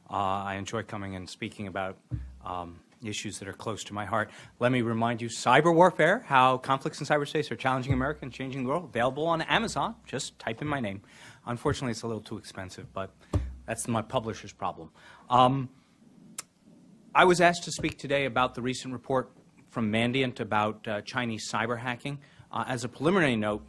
I enjoy coming and speaking about issues that are close to my heart. Let me remind you, cyber warfare, how conflicts in cyberspace are challenging America and changing the world, available on Amazon. Just type in my name. Unfortunately, it's a little too expensive, but that's my publisher's problem. I was asked to speak today about the recent report from Mandiant about Chinese cyber hacking. As a preliminary note,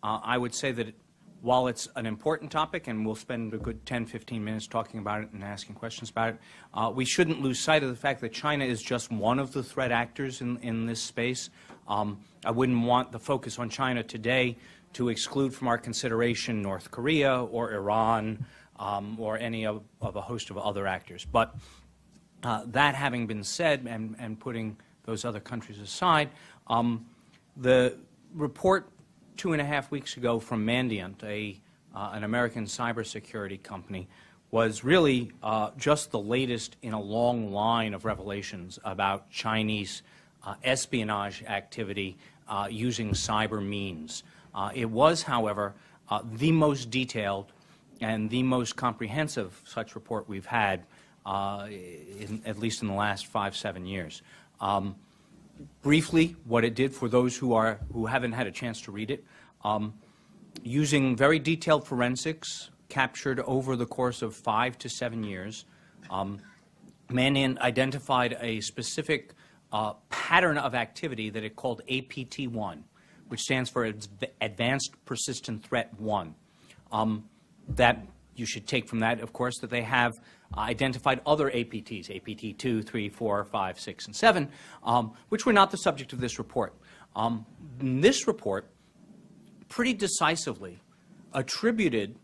I would say that while it's an important topic, and we'll spend a good 10, 15 minutes talking about it and asking questions about it, we shouldn't lose sight of the fact that China is just one of the threat actors in this space. I wouldn't want the focus on China today to exclude from our consideration North Korea or Iran or any of a host of other actors. But that having been said, and putting those other countries aside, the report 2.5 weeks ago from Mandiant, an American cybersecurity company, was really just the latest in a long line of revelations about Chinese espionage activity using cyber means. It was, however, the most detailed and the most comprehensive such report we've had, at least in the last 5-7 years. Briefly, what it did for those who haven't had a chance to read it, using very detailed forensics captured over the course of 5 to 7 years, Mandiant identified a specific pattern of activity that it called APT1, which stands for Advanced Persistent Threat 1. That you should take from that, of course, that they have identified other APTs, APT 2, 3, 4, 5, 6, and 7, which were not the subject of this report. This report pretty decisively attributed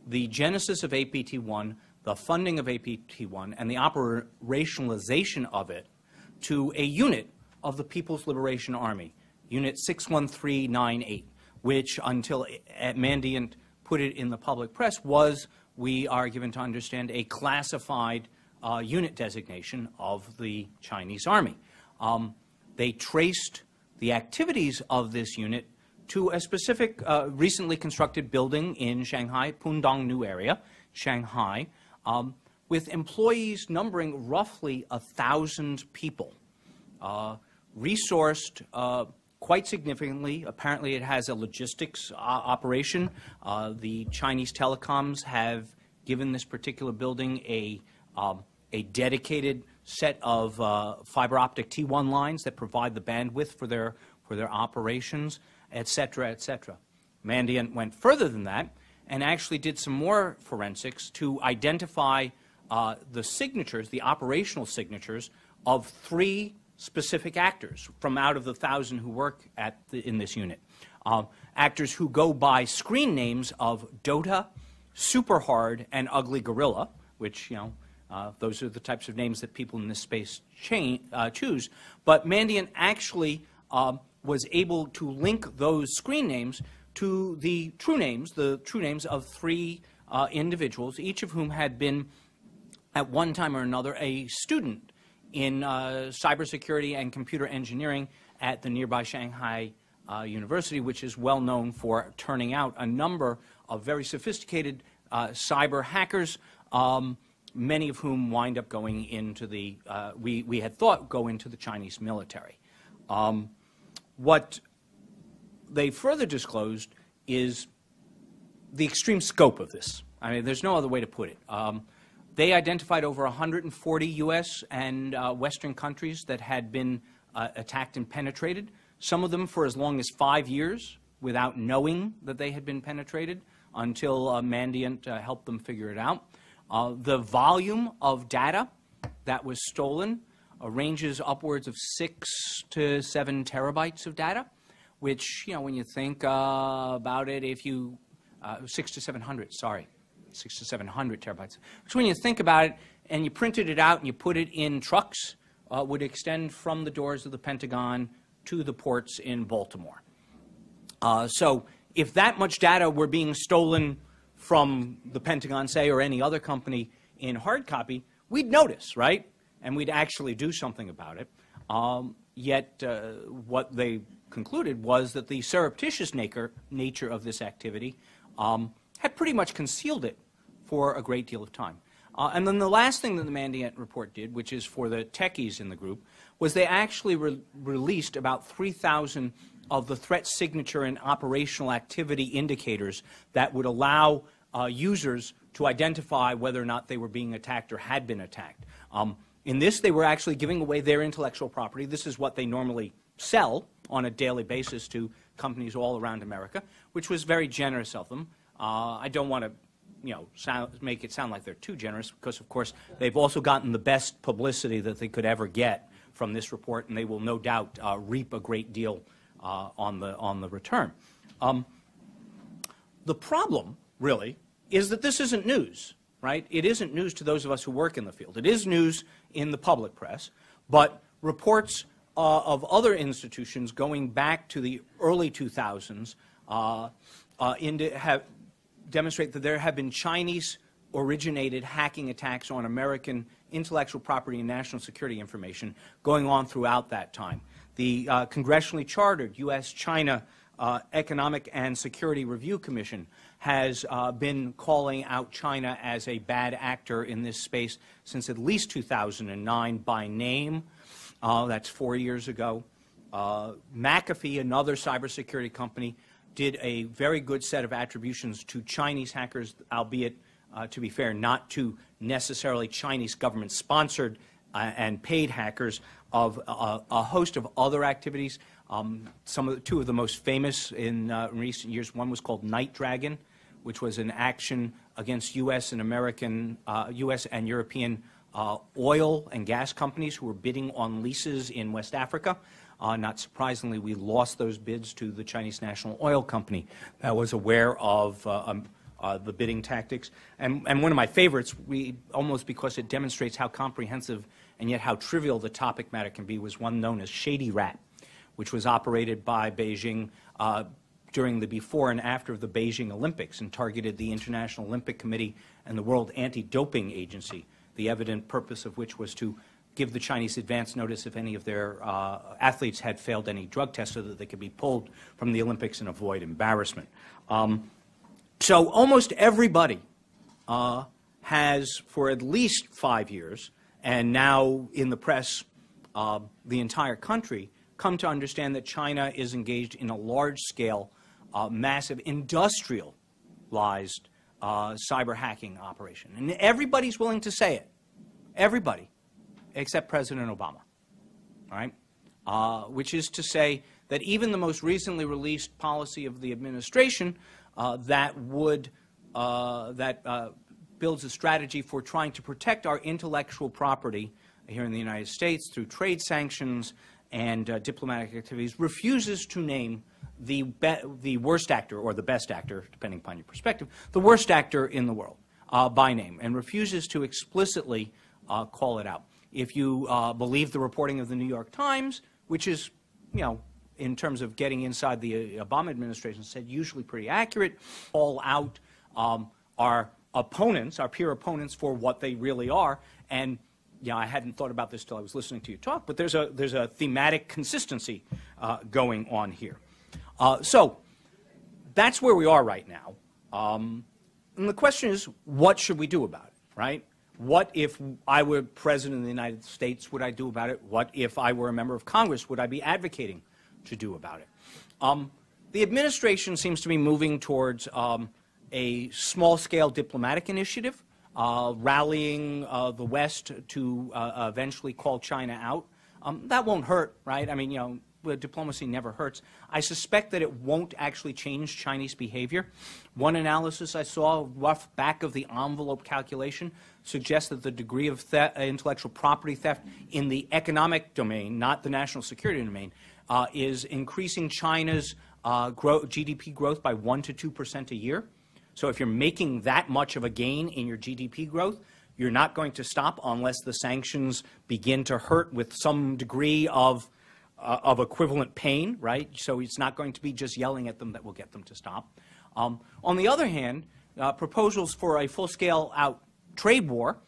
the genesis of APT1, the funding of APT1, and the operationalization of it to a unit of the People's Liberation Army, Unit 61398, which until Mandiant put it in the public press was, we are given to understand, a classified unit designation of the Chinese Army. They traced the activities of this unit to a specific recently constructed building in Shanghai, Pudong New area, Shanghai, with employees numbering roughly 1,000 people, resourced quite significantly. Apparently, it has a logistics operation. The Chinese telecoms have given this particular building a dedicated set of fiber optic T1 lines that provide the bandwidth for their operations, et cetera, et cetera. Mandiant went further than that and actually did some more forensics to identify the signatures, the operational signatures, of 3 specific actors from out of the 1,000 who work in this unit. Actors who go by screen names of Dota, Super Hard, and Ugly Gorilla, which, those are the types of names that people in this space choose. But Mandiant actually was able to link those screen names to the true names of 3 individuals, each of whom had been, at one time or another, a student in cybersecurity and computer engineering at the nearby Shanghai University, which is well known for turning out a number of very sophisticated cyber hackers, many of whom wind up going into the, we had thought, go into the Chinese military. What they further disclosed is the extreme scope of this. I mean, there's no other way to put it. They identified over 140 U.S. and Western countries that had been attacked and penetrated, some of them for as long as 5 years without knowing that they had been penetrated until Mandiant helped them figure it out. The volume of data that was stolen ranges upwards of 6 to 7 terabytes of data, which, when you think about it, 6 to 700, sorry. 6 to 700 terabytes. Which, when you think about it, and you printed it out and you put it in trucks, would extend from the doors of the Pentagon to the ports in Baltimore. So if that much data were being stolen from the Pentagon, say, or any other company in hard copy, we'd notice, right? And we'd actually do something about it. Yet what they concluded was that the surreptitious nature of this activity had pretty much concealed it for a great deal of time. And then the last thing that the Mandiant report did, which is for the techies in the group, was they actually released about 3,000 of the threat signature and operational activity indicators that would allow users to identify whether or not they were being attacked or had been attacked. In this, they were actually giving away their intellectual property. This is what they normally sell on a daily basis to companies all around America, which was very generous of them. I don't want to make it sound like they're too generous because, of course, they've also gotten the best publicity that they could ever get from this report, and they will no doubt reap a great deal on the return. The problem, really, is that this isn't news, right? It isn't news to those of us who work in the field. It is news in the public press, but reports of other institutions going back to the early 2000s demonstrate that there have been Chinese-originated hacking attacks on American intellectual property and national security information going on throughout that time. The congressionally chartered U.S.-China Economic and Security Review Commission has been calling out China as a bad actor in this space since at least 2009 by name. That's 4 years ago. McAfee, another cybersecurity company, did a very good set of attributions to Chinese hackers, albeit, to be fair, not to necessarily Chinese government-sponsored and paid hackers, of a host of other activities. Two of the most famous in recent years, one was called Night Dragon, which was an action against U.S. and U.S. and European oil and gas companies who were bidding on leases in West Africa. Not surprisingly, we lost those bids to the Chinese National Oil Company that was aware of the bidding tactics. And one of my favorites, almost because it demonstrates how comprehensive and yet how trivial the topic matter can be, was one known as Shady Rat, which was operated by Beijing during the before and after of the Beijing Olympics and targeted the International Olympic Committee and the World Anti-Doping Agency, the evident purpose of which was to give the Chinese advance notice if any of their athletes had failed any drug tests so that they could be pulled from the Olympics and avoid embarrassment. So almost everybody has, for at least 5 years, and now in the press, the entire country, come to understand that China is engaged in a large-scale, massive, industrialized cyber hacking operation. And everybody's willing to say it. Everybody, except President Obama, all right? Which is to say that even the most recently released policy of the administration that builds a strategy for trying to protect our intellectual property here in the United States through trade sanctions and diplomatic activities, refuses to name the worst actor, or the best actor, depending upon your perspective, the worst actor in the world by name, and refuses to explicitly call it out. If you believe the reporting of the New York Times, which is, in terms of getting inside the Obama administration, said usually pretty accurate, call out our opponents, our peer opponents, for what they really are. And I hadn't thought about this till I was listening to you talk, but there's a thematic consistency going on here. So that's where we are right now. And the question is, what should we do about it, right? What if I were President of the United States, would I do about it? What if I were a member of Congress, would I be advocating to do about it? The administration seems to be moving towards a small-scale diplomatic initiative, rallying the West to eventually call China out. That won't hurt, right? I mean, diplomacy never hurts. I suspect that it won't actually change Chinese behavior. One analysis I saw, rough back-of-the-envelope calculation, suggests that the degree of intellectual property theft in the economic domain, not the national security domain, is increasing China's GDP growth by 1 to 2% a year. So if you're making that much of a gain in your GDP growth, you're not going to stop unless the sanctions begin to hurt with some degree of equivalent pain, right? So it's not going to be just yelling at them that will get them to stop. On the other hand, proposals for a full-scale out trade war,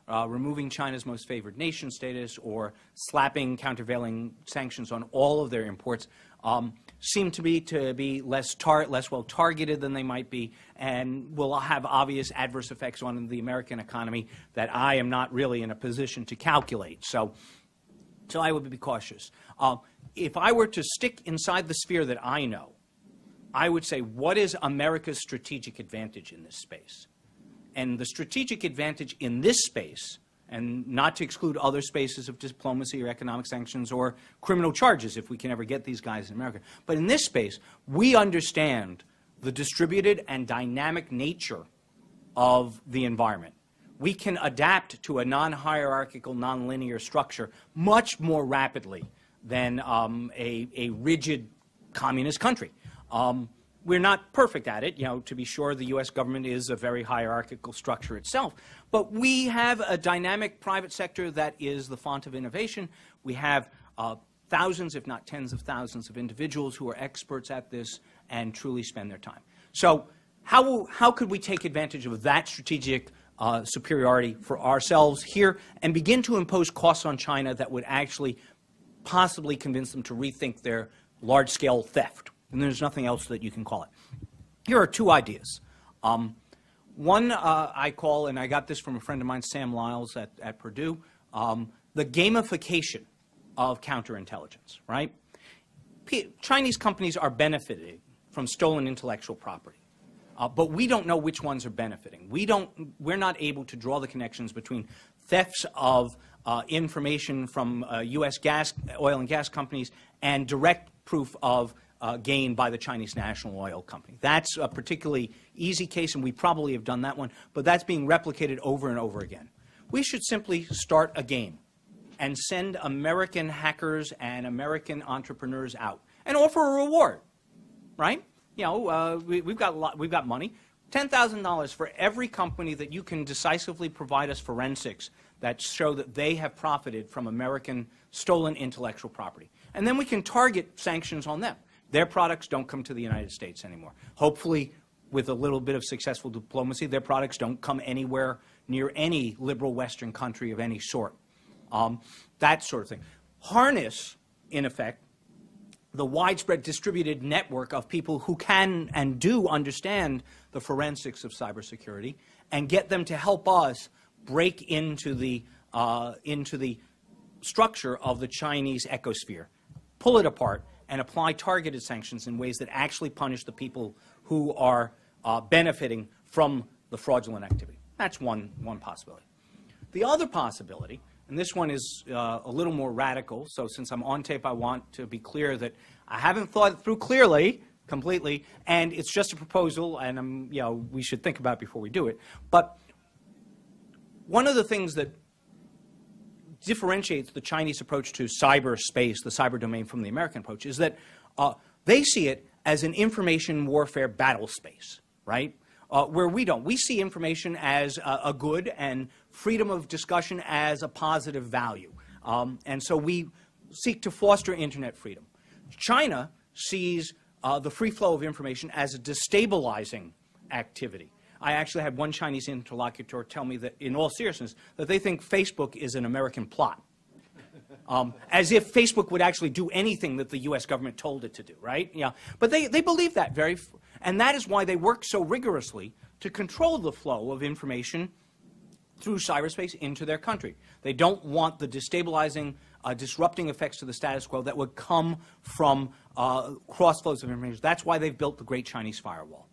removing China's most favored nation status or slapping countervailing sanctions on all of their imports, seem to be less well targeted than they might be, and will have obvious adverse effects on the American economy that I am not really in a position to calculate. So I would be cautious. If I were to stick inside the sphere that I know, I would say, what is America's strategic advantage in this space? And the strategic advantage in this space, and not to exclude other spaces of diplomacy or economic sanctions or criminal charges if we can ever get these guys in America, but in this space, we understand the distributed and dynamic nature of the environment. We can adapt to a non-hierarchical, non-linear structure much more rapidly than a rigid communist country. We're not perfect at it. To be sure, the U.S. government is a very hierarchical structure itself. But we have a dynamic private sector that is the font of innovation. We have thousands, if not tens of thousands, of individuals who are experts at this and truly spend their time. So how could we take advantage of that strategic superiority for ourselves here and begin to impose costs on China that would actually possibly convince them to rethink their large-scale theft? And there's nothing else that you can call it. Here are two ideas. One I call, and I got this from a friend of mine, Sam Lyles at Purdue, the gamification of counterintelligence, right? Chinese companies are benefiting from stolen intellectual property. But we don't know which ones are benefiting. We're not able to draw the connections between thefts of information from U.S. oil and gas companies and direct proof of gain by the Chinese national oil company. That's a particularly easy case, and we probably have done that one, but that's being replicated over and over again. We should simply start a game and send American hackers and American entrepreneurs out and offer a reward, right? We've got money, $10,000 for every company that you can decisively provide us forensics that show that they have profited from American stolen intellectual property. And then we can target sanctions on them. Their products don't come to the United States anymore. Hopefully, with a little bit of successful diplomacy, their products don't come anywhere near any liberal Western country of any sort. That sort of thing. Harness, in effect, the widespread distributed network of people who can and do understand the forensics of cybersecurity and get them to help us break into the structure of the Chinese ecosphere, pull it apart, and apply targeted sanctions in ways that actually punish the people who are benefiting from the fraudulent activity. That's one possibility. The other possibility, and this one is a little more radical, so since I'm on tape, I want to be clear that I haven't thought it through completely, and it's just a proposal, and we should think about it before we do it. But one of the things that differentiates the Chinese approach to cyberspace, the cyber domain, from the American approach is that they see it as an information warfare battle space, right? Where we don't. We see information as a good and freedom of discussion as a positive value. And so we seek to foster internet freedom. China sees the free flow of information as a destabilizing activity. I actually had one Chinese interlocutor tell me that, in all seriousness, that they think Facebook is an American plot. As if Facebook would actually do anything that the U.S. government told it to do, right? Yeah. But they believe that and that is why they work so rigorously to control the flow of information through cyberspace into their country. They don't want the destabilizing, disrupting effects to the status quo that would come from cross flows of information. That's why they've built the Great Chinese Firewall.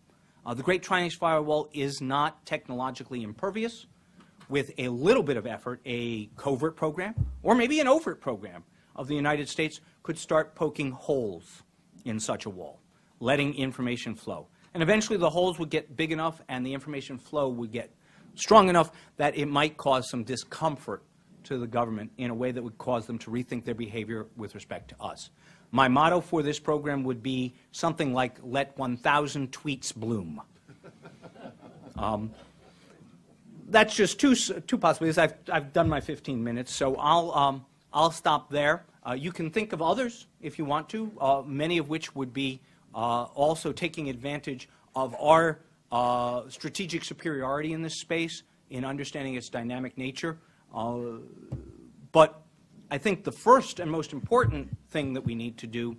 The Great Chinese Firewall is not technologically impervious. With a little bit of effort, a covert program, or maybe an overt program of the United States could start poking holes in such a wall, letting information flow. And eventually the holes would get big enough and the information flow would get strong enough that it might cause some discomfort to the government in a way that would cause them to rethink their behavior with respect to us. My motto for this program would be something like, let 1,000 tweets bloom. That's just two possibilities. I've done my 15 minutes, so I'll stop there. You can think of others if you want to, many of which would be also taking advantage of our strategic superiority in this space in understanding its dynamic nature. But I think the first and most important thing that we need to do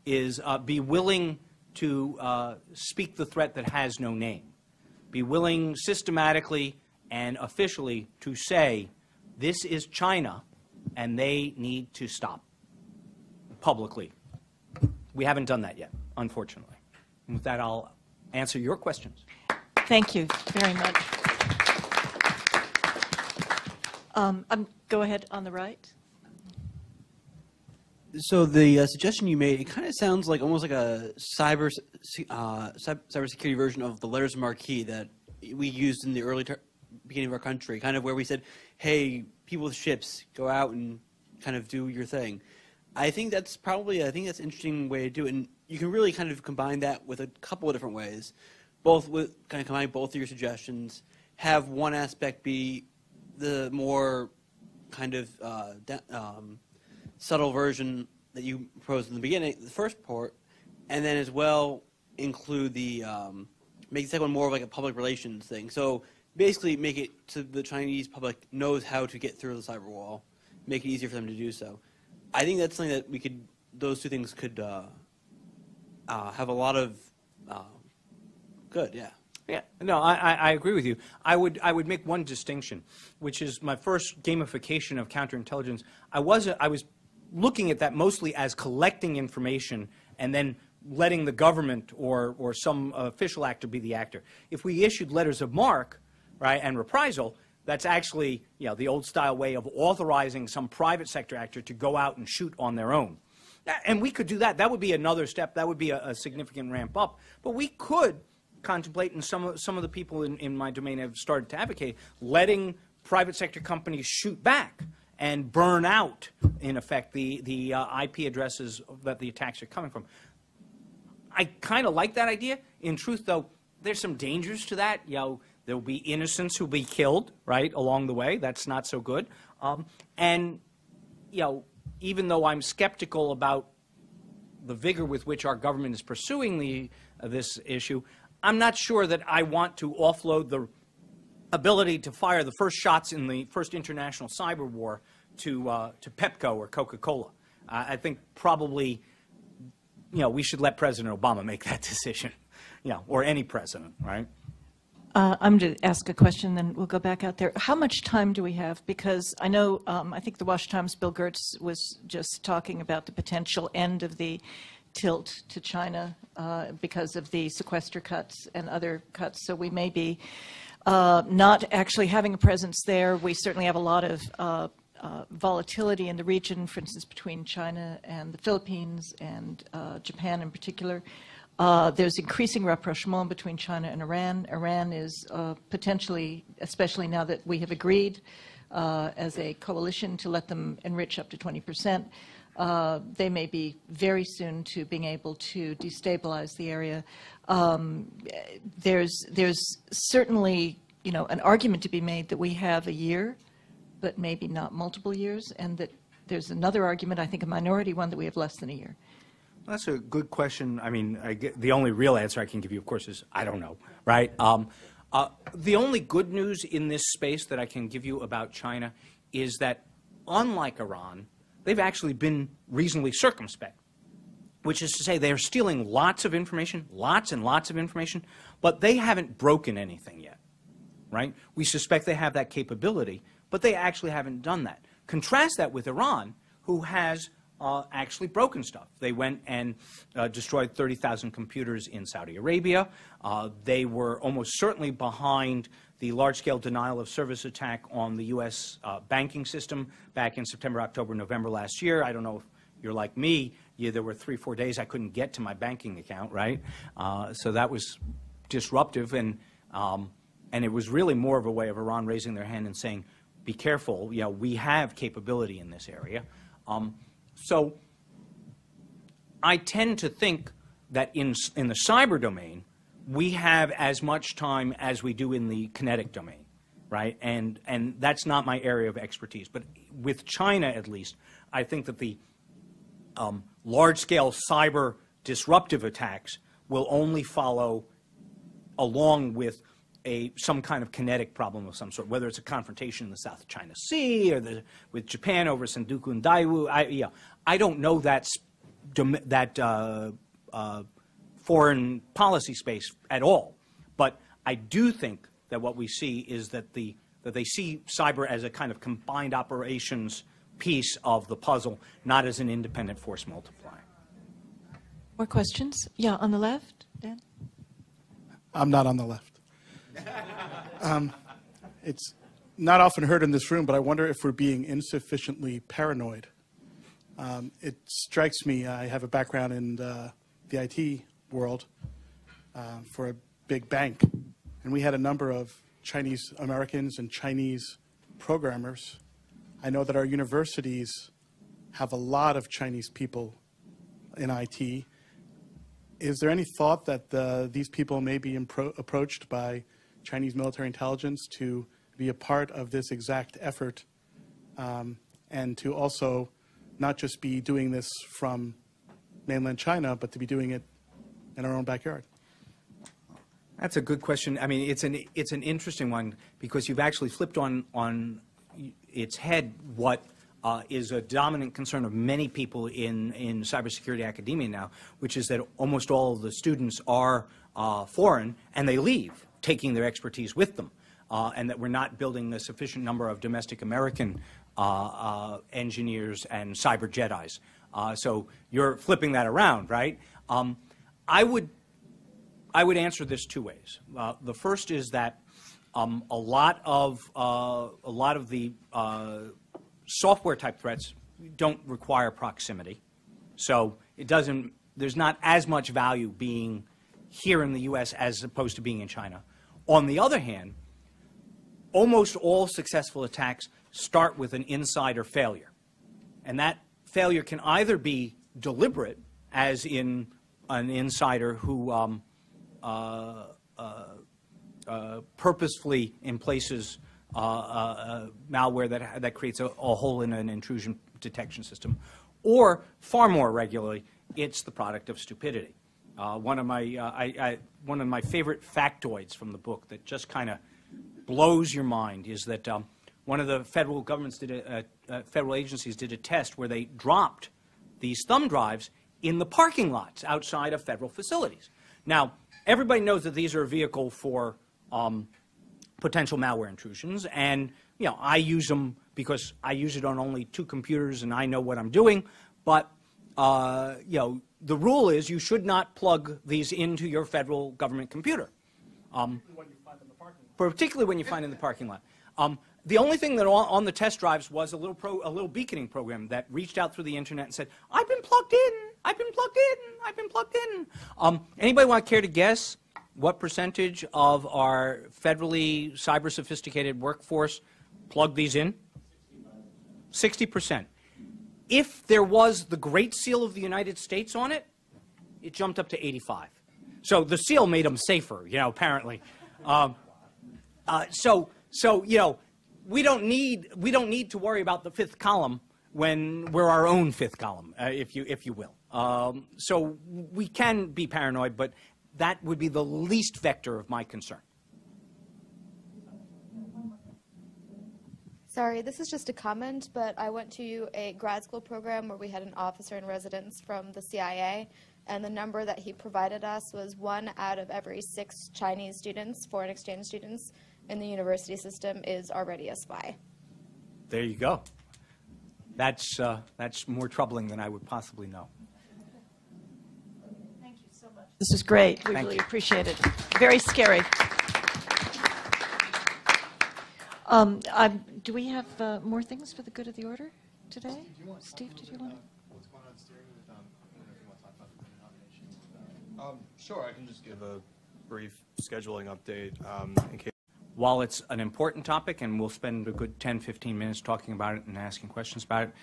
is be willing to speak the threat that has no name. Be willing systematically and officially to say, this is China, and they need to stop publicly. We haven't done that yet, unfortunately. And with that, I'll answer your questions. Thank you very much. Go ahead on the right. So the suggestion you made, it kind of sounds like almost like a cybersecurity version of the letters of marque that we used in the early beginning of our country, kind of where we said, hey, people with ships, go out and kind of do your thing. I think that's an interesting way to do it, and you can really kind of combine that with a couple of different ways, combine both of your suggestions, have one aspect be the more kind of subtle version that you proposed in the beginning, the first part, and then as well include the make the second one more of like a public relations thing. So basically make it so the Chinese public knows how to get through the cyber wall, make it easier for them to do so. I think that's something that those two things could have a lot of good, yeah. Yeah, no, I agree with you. I would make one distinction, which is my first gamification of counterintelligence. I was looking at that mostly as collecting information and then letting the government or some official actor be the actor. If we issued letters of marque, right, and reprisal, that's actually, you know, the old-style way of authorizing some private sector actor to go out and shoot on their own. And we could do that. That would be another step. That would be a significant ramp up. But we could contemplate, and some of the people in my domain have started to advocate, letting private sector companies shoot back and burn out, in effect, the IP addresses that the attacks are coming from. I kind of like that idea. In truth, though, there's some dangers to that. You know, there will be innocents who will be killed, right, along the way. That's not so good. And, you know, even though I'm skeptical about the vigor with which our government is pursuing this issue, I'm not sure that I want to offload the ability to fire the first shots in the first international cyber war to Pepco or Coca-Cola. I think probably, you know, we should let President Obama make that decision, you know, or any president, right? I'm going to ask a question, then we'll go back out there. How much time do we have? Because I know, I think the Washington Times' Bill Gertz was just talking about the potential end of the tilt to China because of the sequester cuts and other cuts. So we may be not actually having a presence there. We certainly have a lot of volatility in the region, for instance, between China and the Philippines and Japan in particular. There's increasing rapprochement between China and Iran. Iran is potentially, especially now that we have agreed as a coalition to let them enrich up to 20%, they may be very soon to being able to destabilize the area. There's certainly, you know, an argument to be made that we have a year, but maybe not multiple years, and that there's another argument, I think a minority one, that we have less than a year. That's a good question. I mean, the only real answer I can give you, of course, is I don't know, right? The only good news in this space that I can give you about China is that, unlike Iran, they've actually been reasonably circumspect, which is to say they're stealing lots of information, lots and lots of information, but they haven't broken anything yet, right? We suspect they have that capability, but they actually haven't done that. Contrast that with Iran, who has actually broken stuff. They went and destroyed 30,000 computers in Saudi Arabia. They were almost certainly behind the large-scale denial of service attack on the U.S. Banking system back in September, October, November last year. I don't know if you're like me. There were 3-4 days I couldn't get to my banking account, right? So that was disruptive, and it was really more of a way of Iran raising their hand and saying, be careful, you know, we have capability in this area. So I tend to think that in the cyber domain, we have as much time as we do in the kinetic domain, right? And that's not my area of expertise. But with China, at least, I think that the large-scale cyber disruptive attacks will only follow along with some kind of kinetic problem of some sort, whether it's a confrontation in the South China Sea or with Japan over Senkaku and Daewoo. I don't know that foreign policy space at all. But I do think that what we see is that they see cyber as a kind of combined operations piece of the puzzle, not as an independent force multiplier. More questions? Yeah, on the left, Dan? I'm not on the left. It's not often heard in this room, but I wonder if we're being insufficiently paranoid. It strikes me, I have a background in the IT world for a big bank, and we had a number of Chinese Americans and Chinese programmers. I know that our universities have a lot of Chinese people in IT. Is there any thought that these people may be approached by Chinese military intelligence to be a part of this exact effort, and to also not just be doing this from mainland China, but to be doing it in our own backyard? That's a good question. I mean, it's an interesting one because you've actually flipped on its head what is a dominant concern of many people in cybersecurity academia now, which is that almost all of the students are foreign and they leave, taking their expertise with them, and that we're not building the sufficient number of domestic American engineers and cyber Jedis. So you're flipping that around, right? I would answer this two ways. The first is that a lot of the software type threats don't require proximity, so there's not as much value being here in the U.S. as opposed to being in China. On the other hand, almost all successful attacks start with an insider failure, and that failure can either be deliberate, as in an insider who purposefully emplaces malware that creates a hole in an intrusion detection system, or far more regularly, it's the product of stupidity. One of my favorite factoids from the book that just kind of blows your mind is that one of the federal governments federal agencies did a test where they dropped these thumb drives in the parking lots outside of federal facilities. Now, everybody knows that these are a vehicle for potential malware intrusions, and I use them because I use it on only 2 computers and I know what I'm doing. But the rule is you should not plug these into your federal government computer, particularly when you find in the parking lot. The only thing that on the test drives was a little beaconing program that reached out through the internet and said, "I've been plugged in. I've been plugged in. I've been plugged in." Anybody want to care to guess what percentage of our federally cyber sophisticated workforce plug these in? 60%. If there was the Great Seal of the United States on it, it jumped up to 85. So the seal made them safer, apparently. We don't need to worry about the 5th column when we're our own 5th column, if you will. So we can be paranoid, but that would be the least vector of my concern. Sorry, this is just a comment, but I went to a grad school program where we had an officer in residence from the CIA, and the number that he provided us was 1 out of every 6 Chinese students, foreign exchange students, in the university system is already a spy. There you go. That's more troubling than I would possibly know. Thank you so much. This is great. We really appreciate it. Very scary. Do we have more things for the good of the order today? Steve, did you want to? What's going on steering with, I don't know if you want to talk about the nomination. Sure, I can just give a brief scheduling update in case. While it's an important topic, and we'll spend a good 10, 15 minutes talking about it and asking questions about it,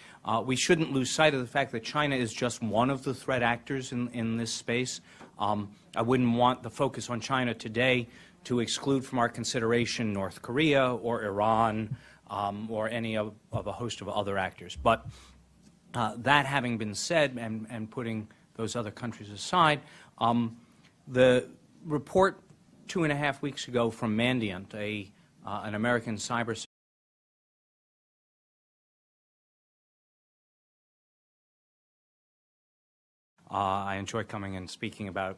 we shouldn't lose sight of the fact that China is just one of the threat actors in this space. I wouldn't want the focus on China today to exclude from our consideration North Korea or Iran or any of a host of other actors. But that having been said, and putting those other countries aside, the report 2.5 weeks ago from Mandiant, an American cyber I enjoy coming and speaking about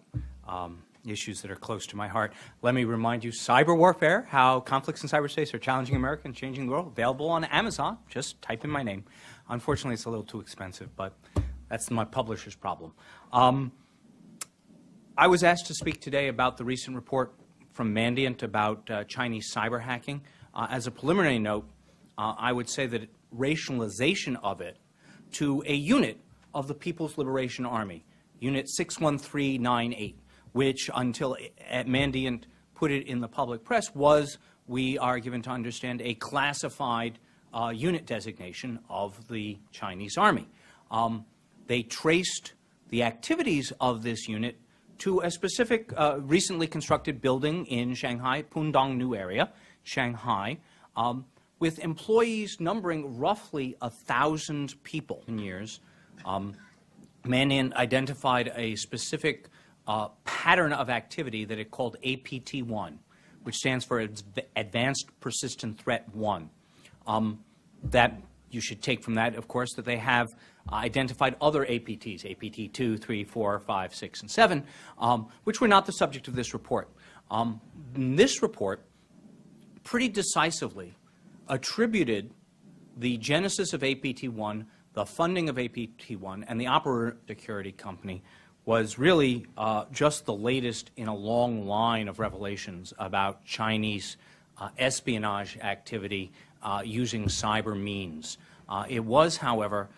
issues that are close to my heart. Let me remind you, cyber warfare, how conflicts in cyberspace are challenging America and changing the world, available on Amazon. Just type in my name. Unfortunately, it's a little too expensive, but that's my publisher's problem. I was asked to speak today about the recent report from Mandiant about Chinese cyber hacking. As a preliminary note, I would say that racialization of it to a unit of the People's Liberation Army, Unit 61398, which until Mandiant put it in the public press was, we are given to understand, a classified unit designation of the Chinese Army. They traced the activities of this unit to a specific recently constructed building in Shanghai, Pudong New area, Shanghai, with employees numbering roughly 1,000 people in years. Mandiant identified a specific pattern of activity that it called APT-1, which stands for Advanced Persistent Threat 1. That you should take from that, of course, that they have identified other APTs, APT 2, 3, 4, 5, 6, and 7, which were not the subject of this report. This report pretty decisively attributed the genesis of APT-1, the funding of APT-1, and the operator security company was really just the latest in a long line of revelations about Chinese espionage activity using cyber means. It was, however,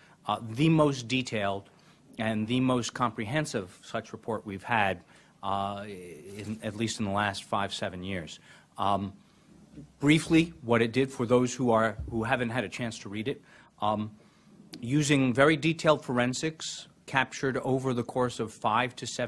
the most detailed and the most comprehensive such report we've had, at least in the last 5-7 years. Briefly, what it did for those who haven't had a chance to read it, using very detailed forensics captured over the course of 5 to 7